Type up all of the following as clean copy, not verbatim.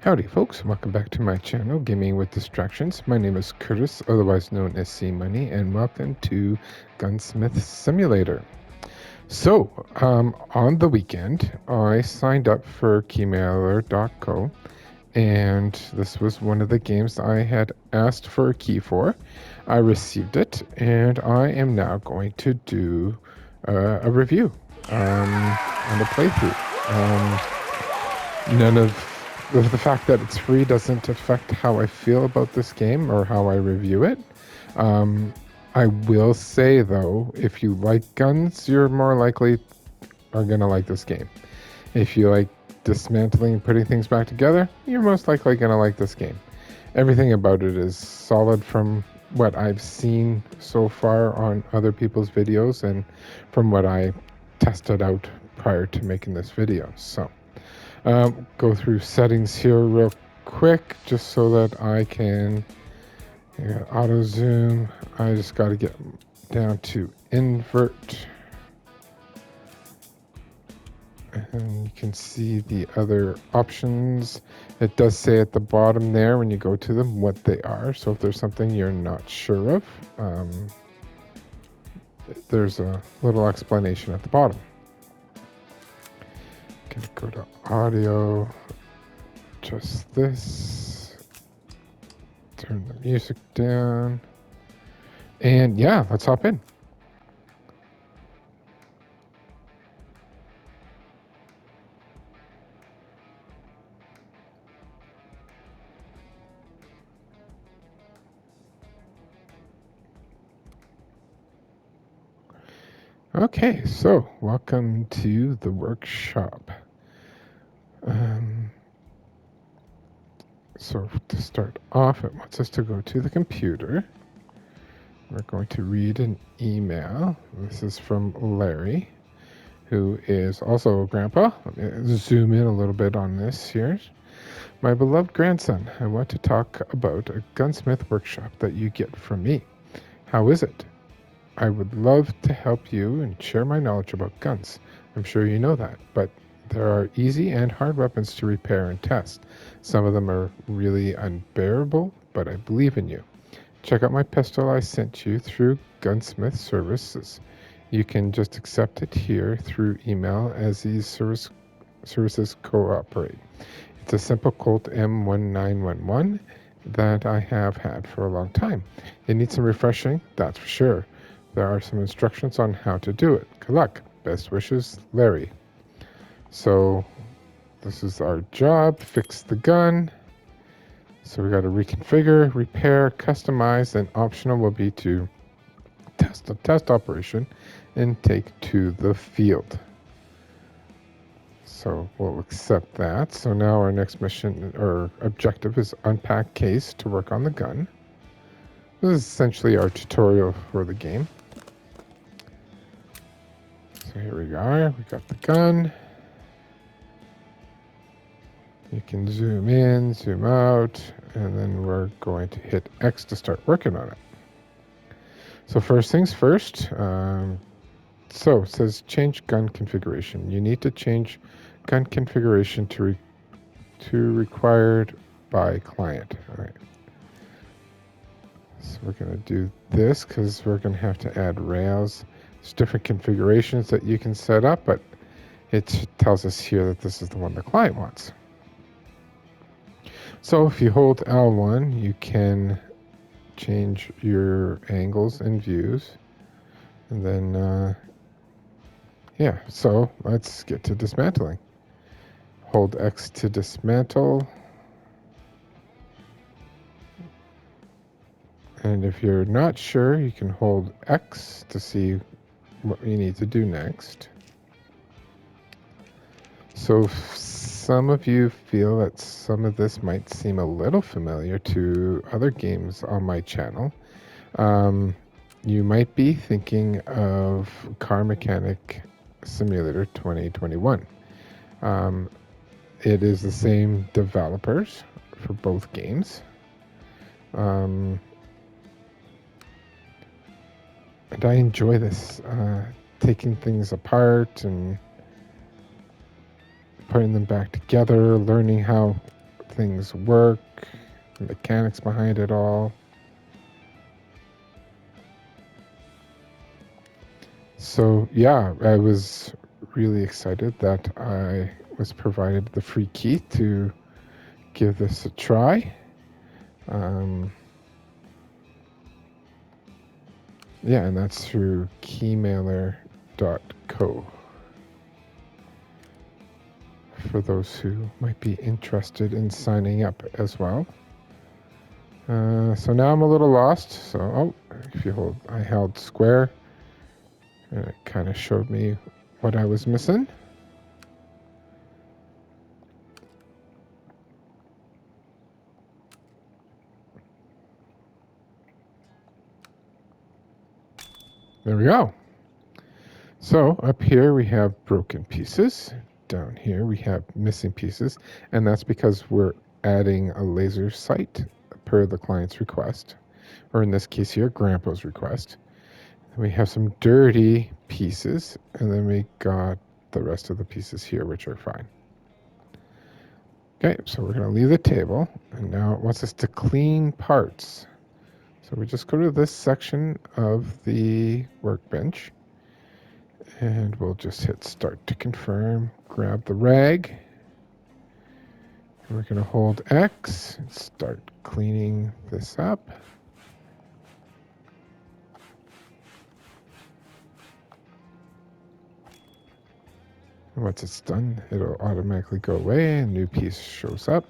Howdy folks, welcome back to my channel, Gaming with Distractions. My name is Curtis, otherwise known as C Money, and welcome to Gunsmith Simulator. So, on the weekend, I signed up for keymailer.co, and this was one of the games I had asked for a key for. I received it, and I am now going to do a review on the playthrough. None of the fact that it's free doesn't affect how I feel about this game or how I review it. I will say though, if you like guns, you're more likely are gonna like this game. If you like dismantling and putting things back together, you're most likely gonna like this game. Everything about it is solid from what I've seen so far on other people's videos and from what I tested out prior to making this video. So go through settings here real quick just so that I can auto zoom. I just got to get down to invert, and you can see the other options. It does say at the bottom there when you go to them what they are, so if there's something you're not sure of, there's a little explanation at the bottom. Gonna go to audio, just this, turn the music down, and yeah, let's hop in. Okay, so welcome to the workshop. So to start off, it wants us to go to the computer. We're going to read an email. This is from Larry, who is also a grandpa. Let me zoom in a little bit on this here. My beloved grandson, I want to talk about a gunsmith workshop that you get from me. How is it? I would love to help you and share my knowledge about guns. I'm sure you know that, but there are easy and hard weapons to repair and test. Some of them are really unbearable, but I believe in you. Check out my pistol I sent you through Gunsmith Services. You can just accept it here through email as these services cooperate. It's a simple Colt M1911 that I have had for a long time. It needs some refreshing, that's for sure. There are some instructions on how to do it. Good luck. Best wishes, Larry. So this is our job, fix the gun. So we got to reconfigure, repair, customize, and optional will be to test a test operation and take to the field. So we'll accept that. So now our next mission or objective is unpack case to work on the gun. This is essentially our tutorial for the game. So here we are, we got the gun. You can zoom in, zoom out, and then we're going to hit X to start working on it. So first things first, so it says change gun configuration. You need to change gun configuration to required by client. All right. So we're going to do this because we're going to have to add rails. There's different configurations that you can set up, but it tells us here that this is the one the client wants. So if you hold L1, you can change your angles and views. And then, yeah, so let's get to dismantling. Hold X to dismantle. And if you're not sure, you can hold X to see what you need to do next. So if some of you feel that some of this might seem a little familiar to other games on my channel, you might be thinking of Car Mechanic Simulator 2021. It is the same developers for both games. And I enjoy this, taking things apart and putting them back together, learning how things work, the mechanics behind it all. So yeah, I was really excited that I was provided the free key to give this a try. Yeah, and that's through keymailer.co for those who might be interested in signing up as well. So now I'm a little lost. So, if you hold, I held square, and it kind of showed me what I was missing. There we go. So up here we have broken pieces. Down here we have missing pieces, and that's because we're adding a laser sight per the client's request, or in this case here, Grandpa's request. And we have some dirty pieces, and then we got the rest of the pieces here, which are fine. Okay, so we're going to leave the table, and now it wants us to clean parts. So we just go to this section of the workbench, and we'll just hit start to confirm, grab the rag, and we're going to hold X and start cleaning this up. And once it's done, it'll automatically go away, and a new piece shows up.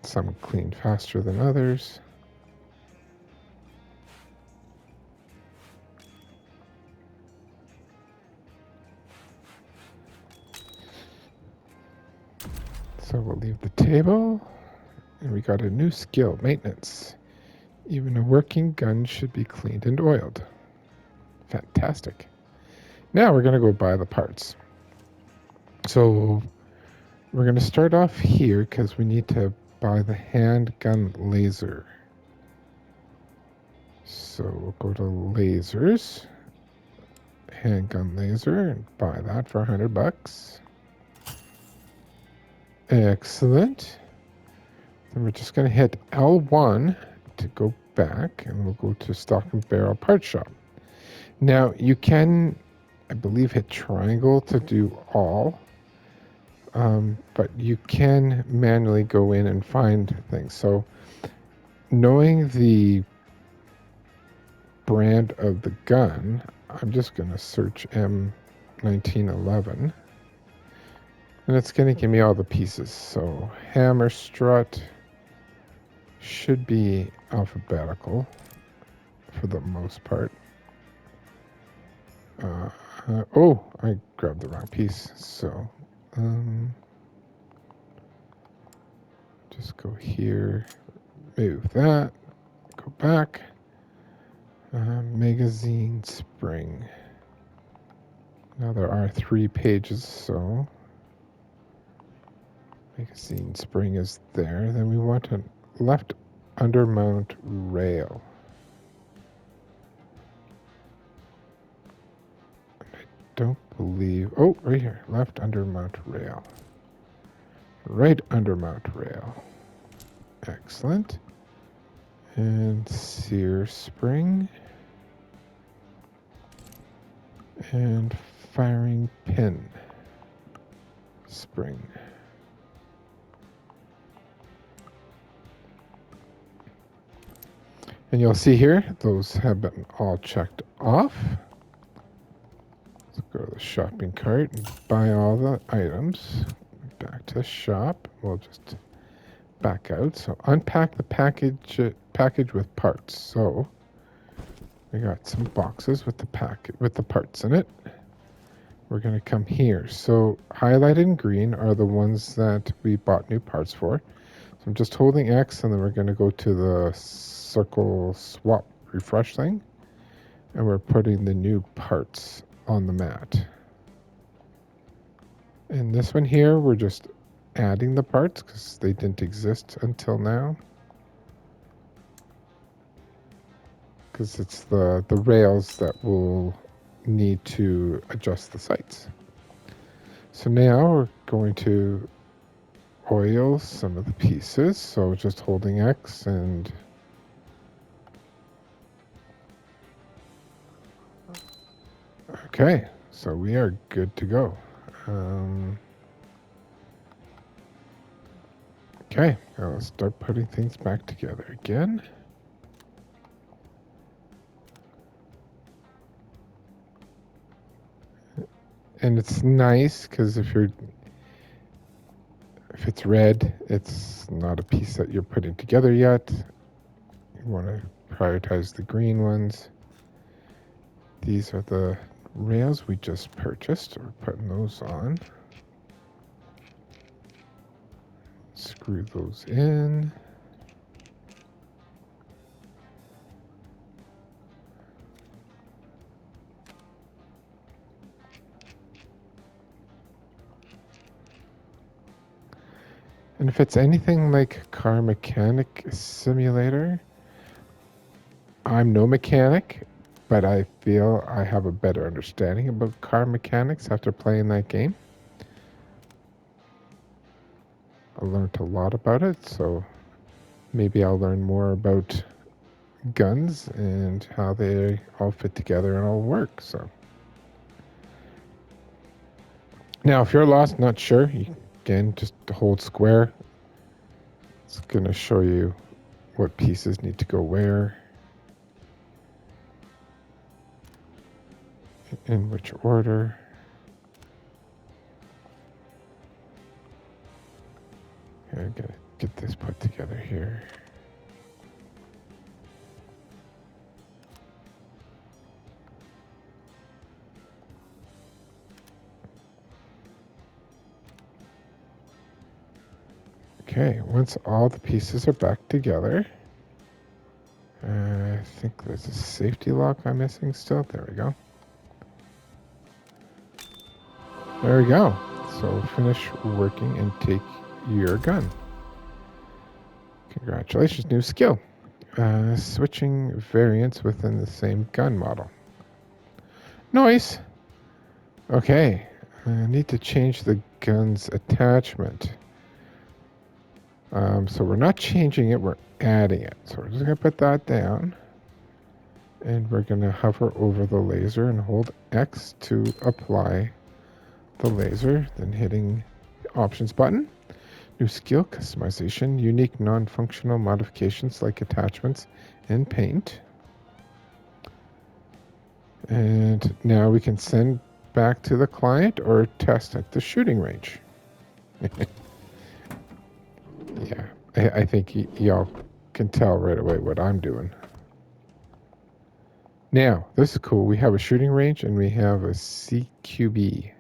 Some clean faster than others. So we'll leave the table, and we got a new skill, maintenance. Even a working gun should be cleaned and oiled. Fantastic. Now we're going to go buy the parts. So we're going to start off here because we need to buy the handgun laser. So we'll go to lasers, handgun laser, and buy that for $100. Excellent. Then we're just going to hit L1 to go back, and we'll go to stock and barrel part shop. Now you can, I believe, hit triangle to do all, but you can manually go in and find things. So knowing the brand of the gun, I'm just going to search M1911, and it's going to give me all the pieces. So hammer strut should be alphabetical for the most part. Oh, I grabbed the wrong piece. So just go here, move that, go back. Magazine spring. Now there are 3 pages, so magazine spring is there. Then we want a left undermount rail. I don't believe, oh, right here, left undermount rail. Right undermount rail. Excellent. And sear spring. And firing pin spring. And you'll see here, those have been all checked off. Let's go to the shopping cart and buy all the items. Back to the shop. We'll just back out. So unpack the package with parts. So we got some boxes with the parts in it. We're going to come here. So highlighted in green are the ones that we bought new parts for. So I'm just holding X, and then we're going to go to the circle swap refresh thing, and we're putting the new parts on the mat. And this one here, we're just adding the parts because they didn't exist until now. Because it's the rails that will need to adjust the sights. So now we're going to oil some of the pieces, so just holding X and okay, so we are good to go. Okay, now let's start putting things back together again. And it's nice because if it's red, it's not a piece that you're putting together yet. You want to prioritize the green ones. These are the rails we just purchased. We're putting those on. Screw those in. And if it's anything like Car Mechanic Simulator, I'm no mechanic, but I feel I have a better understanding about car mechanics after playing that game. I learned a lot about it, so maybe I'll learn more about guns and how they all fit together and all work. So now, if you're lost, not sure, you again just hold square. It's going to show you what pieces need to go where, in which order. Okay, I'm going to get this put together here. Okay, once all the pieces are back together, I think there's a safety lock I'm missing still. There we go. There we go. So finish working and take your gun. Congratulations, new skill. Switching variants within the same gun model. Nice. Okay, I need to change the gun's attachment. So we're not changing it, we're adding it. So we're just going to put that down. And we're going to hover over the laser and hold X to apply the laser, then hitting the options button. New skill, customization, unique non-functional modifications like attachments and paint. And now we can send back to the client or test at the shooting range. Yeah, I think y'all can tell right away what I'm doing. Now, this is cool. We have a shooting range and we have a CQB.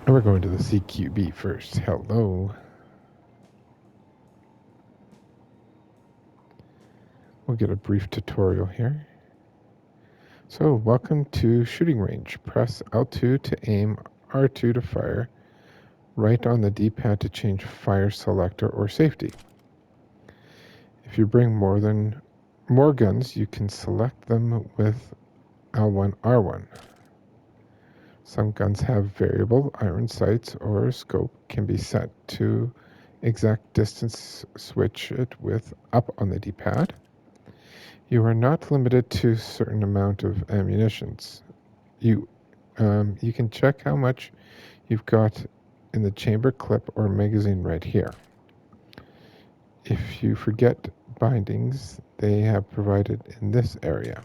And we're going to the CQB first. Hello. We'll get a brief tutorial here. So, welcome to shooting range. Press L2 to aim, R2 to fire, right on the D-pad to change fire selector or safety. If you bring more guns, you can select them with L1, R1. Some guns have variable iron sights or scope can be set to exact distance. Switch it with up on the D-pad. You are not limited to a certain amount of ammunitions. You can check how much you've got in the chamber clip or magazine right here. If you forget bindings, they have provided in this area.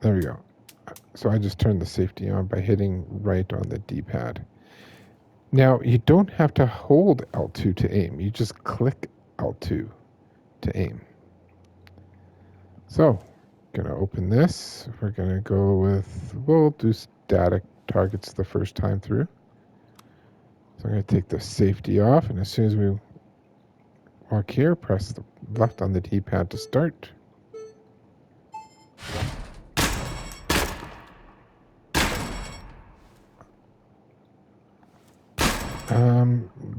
There we go. So I just turned the safety on by hitting right on the D-pad. Now, you don't have to hold L2 to aim. You just click L2 to aim. So, going to open this. We're going to go with, we'll do static targets the first time through. So I'm going to take the safety off, and as soon as we walk here, press the left on the D-pad to start.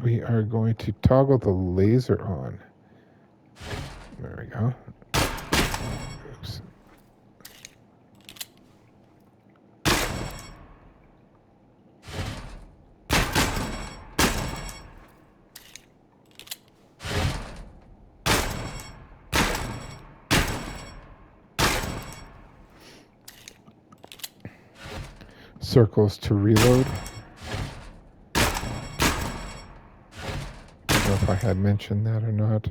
We are going to toggle the laser on. There we go. Oops. circles to reload. I don't know if I had mentioned that or not.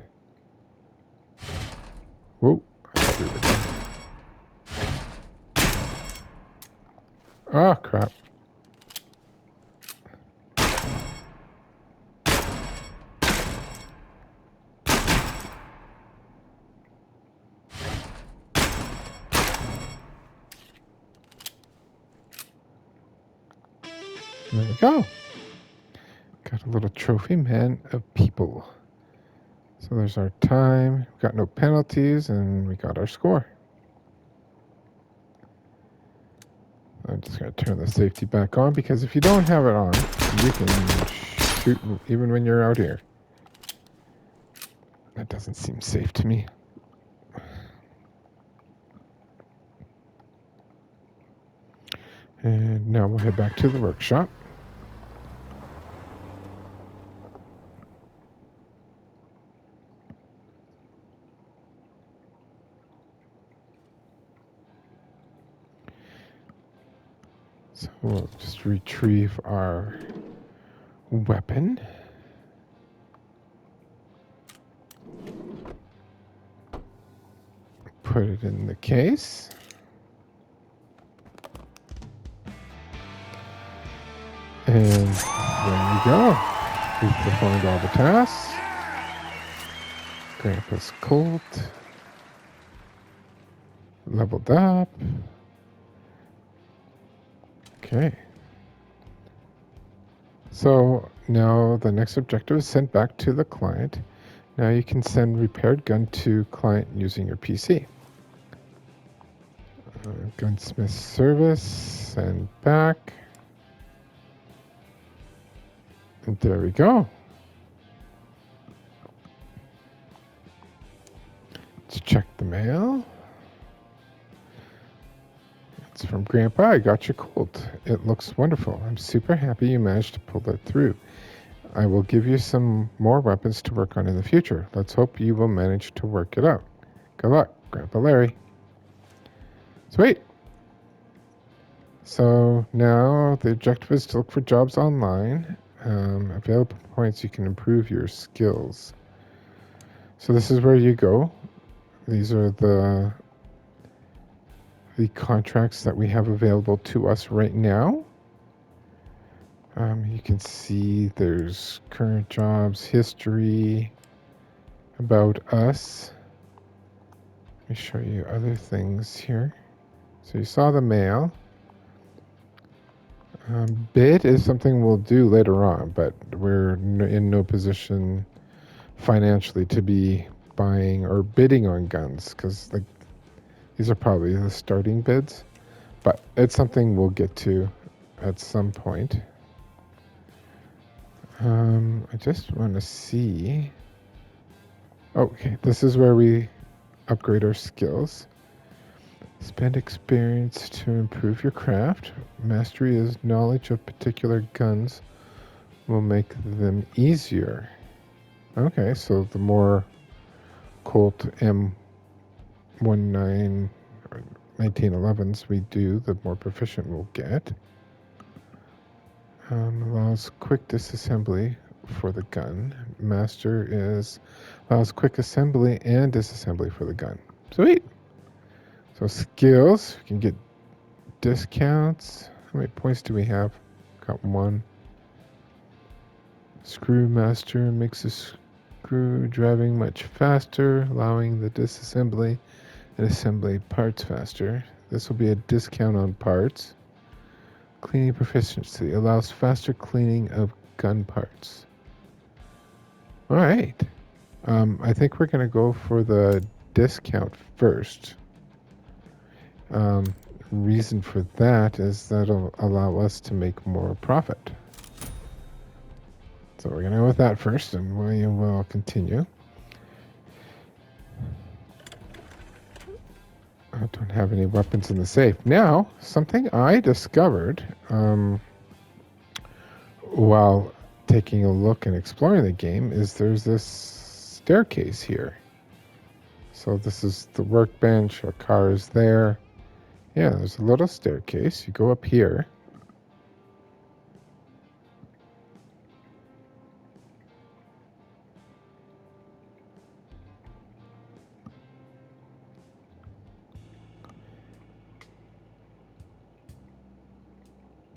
Whoa, I thought we were done. Oh, crap. There we go. Got a little trophy, man of people. So there's our time. Got no penalties, and we got our score. I'm just going to turn the safety back on, because if you don't have it on, you can shoot even when you're out here. That doesn't seem safe to me. And now we'll head back to the workshop. So we'll just retrieve our weapon. Put it in the case. And there we go. We've performed all the tasks. Grandpa's Colt. Leveled up. Okay. So now the next objective is sent back to the client. Now you can send repaired gun to client using your PC. Gunsmith service, send back. And there we go. Let's check the mail. It's from Grandpa. I got your Colt. It looks wonderful. I'm super happy you managed to pull that through. I will give you some more weapons to work on in the future. Let's hope you will manage to work it out. Good luck, Grandpa Larry. Sweet. So now the objective is to look for jobs online. Available points, you can improve your skills. So this is where you go. These are the contracts that we have available to us right now. You can see there's current jobs, history, about us. Let me show you other things here. So you saw the mail. Bid is something we'll do later on, but we're in no position financially to be buying or bidding on guns, because like these are probably the starting bids, but it's something we'll get to at some point. I just want to see. Okay, this is where we upgrade our skills. Spend experience to improve your craft. Mastery is knowledge of particular guns will make them easier. Okay, so the more Colt M19 or 1911s we do, the more proficient we'll get. Allows quick disassembly for the gun. Master is allows quick assembly and disassembly for the gun. Sweet. So skills, we can get discounts. How many points do we have? Got 1. Screw master makes the screw driving much faster, allowing the disassembly and assembly parts faster. This will be a discount on parts. Cleaning proficiency allows faster cleaning of gun parts. All right. I think we're going to go for the discount first. Reason for that is that'll allow us to make more profit. So we're going to go with that first, and we will continue. I don't have any weapons in the safe. Now, something I discovered while taking a look and exploring the game is there's this staircase here. So this is the workbench, our car is there. Yeah, there's a little staircase. You go up here.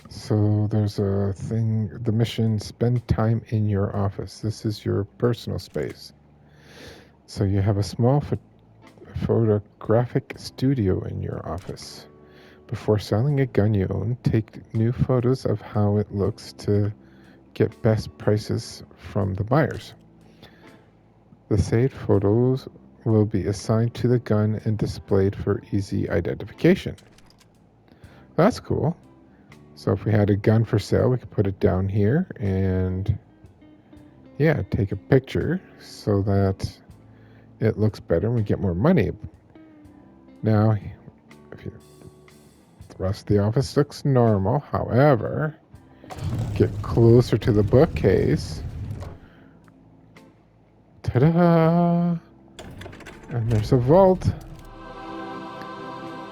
So there's a thing, the mission, spend time in your office. This is your personal space. So you have a small photographic studio in your office. Before selling a gun you own, take new photos of how it looks to get best prices from the buyers. The saved photos will be assigned to the gun and displayed for easy identification. That's cool. So if we had a gun for sale, we could put it down here and yeah, take a picture so that it looks better and we get more money. Now, if you, the rest of the office looks normal. However, get closer to the bookcase. Ta-da! And there's a vault.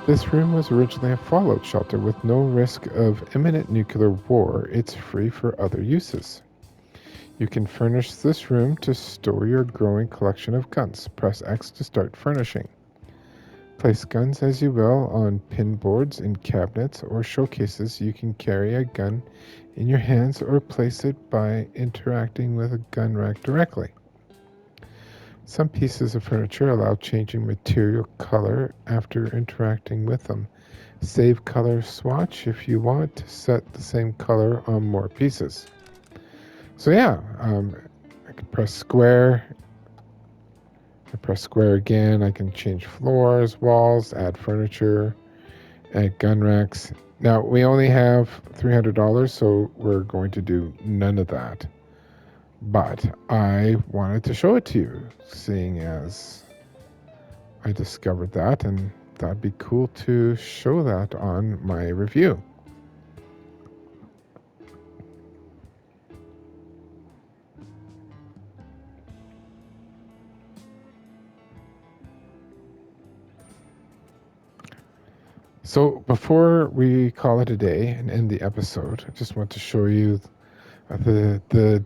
This room was originally a fallout shelter with no risk of imminent nuclear war. It's free for other uses. You can furnish this room to store your growing collection of guns. Press X to start furnishing. Place guns as you will on pin boards in cabinets or showcases. You can carry a gun in your hands or place it by interacting with a gun rack directly. Some pieces of furniture allow changing material color after interacting with them. Save color swatch if you want to set the same color on more pieces. So yeah, I can press square. I press square again. I can change floors, walls, add furniture, add gun racks. Now we only have $300, so we're going to do none of that. But I wanted to show it to you, seeing as I discovered that, and that'd be cool to show that on my review. So before we call it a day and end the episode, I just want to show you the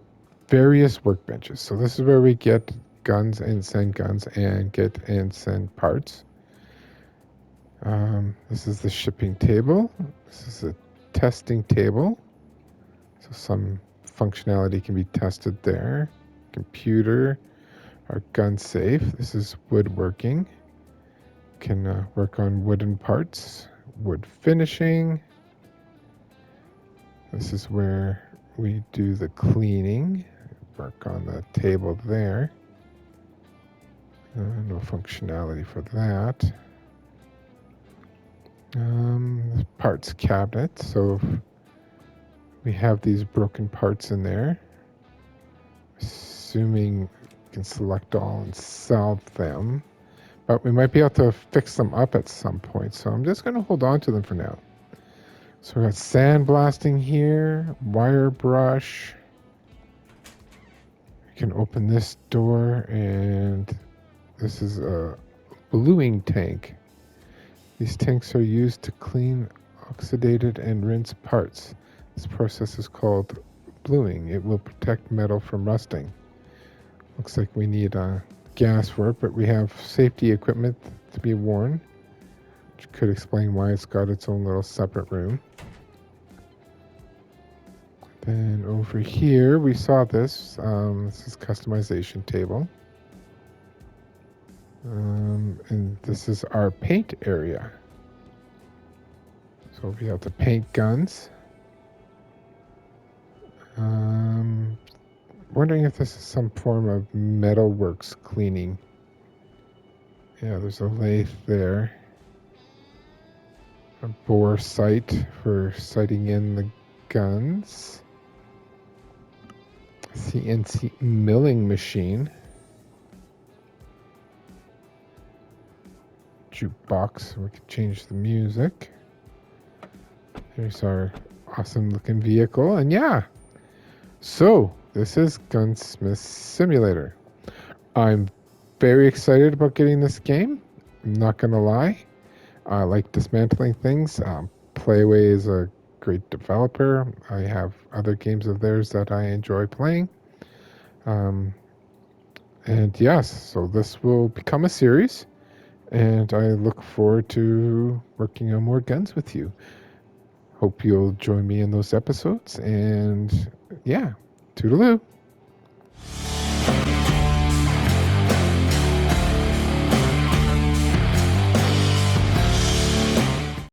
various workbenches. So this is where we get guns and send guns and get and send parts. This is the shipping table. This is a testing table. So some functionality can be tested there. Computer, our gun safe. This is woodworking. Can work on wooden parts. Wood finishing. This is where we do the cleaning. Work on the table there. No functionality for that. Parts cabinet. So we have these broken parts in there. Assuming you can select all and sell them. But we might be able to fix them up at some point. So I'm just going to hold on to them for now. So we got sandblasting here, wire brush. We can open this door, and this is a bluing tank. These tanks are used to clean oxidated and rinse parts. This process is called bluing. It will protect metal from rusting. Looks like we need gas for it, but we have safety equipment to be worn, which could explain why it's got its own little separate room. Then over here, we saw this. This is customization table. And this is our paint area. So we have to paint guns. Wondering if this is some form of metalworks cleaning. Yeah, there's a lathe there. A bore sight for sighting in the guns. CNC milling machine. Jukebox, we can change the music. Here's our awesome looking vehicle, and yeah. So, this is Gunsmith Simulator. I'm very excited about getting this game. I'm not gonna lie. I like dismantling things. Playway is a great developer. I have other games of theirs that I enjoy playing. And yes, so this will become a series. And I look forward to working on more guns with you. Hope you'll join me in those episodes. And yeah, toodaloo.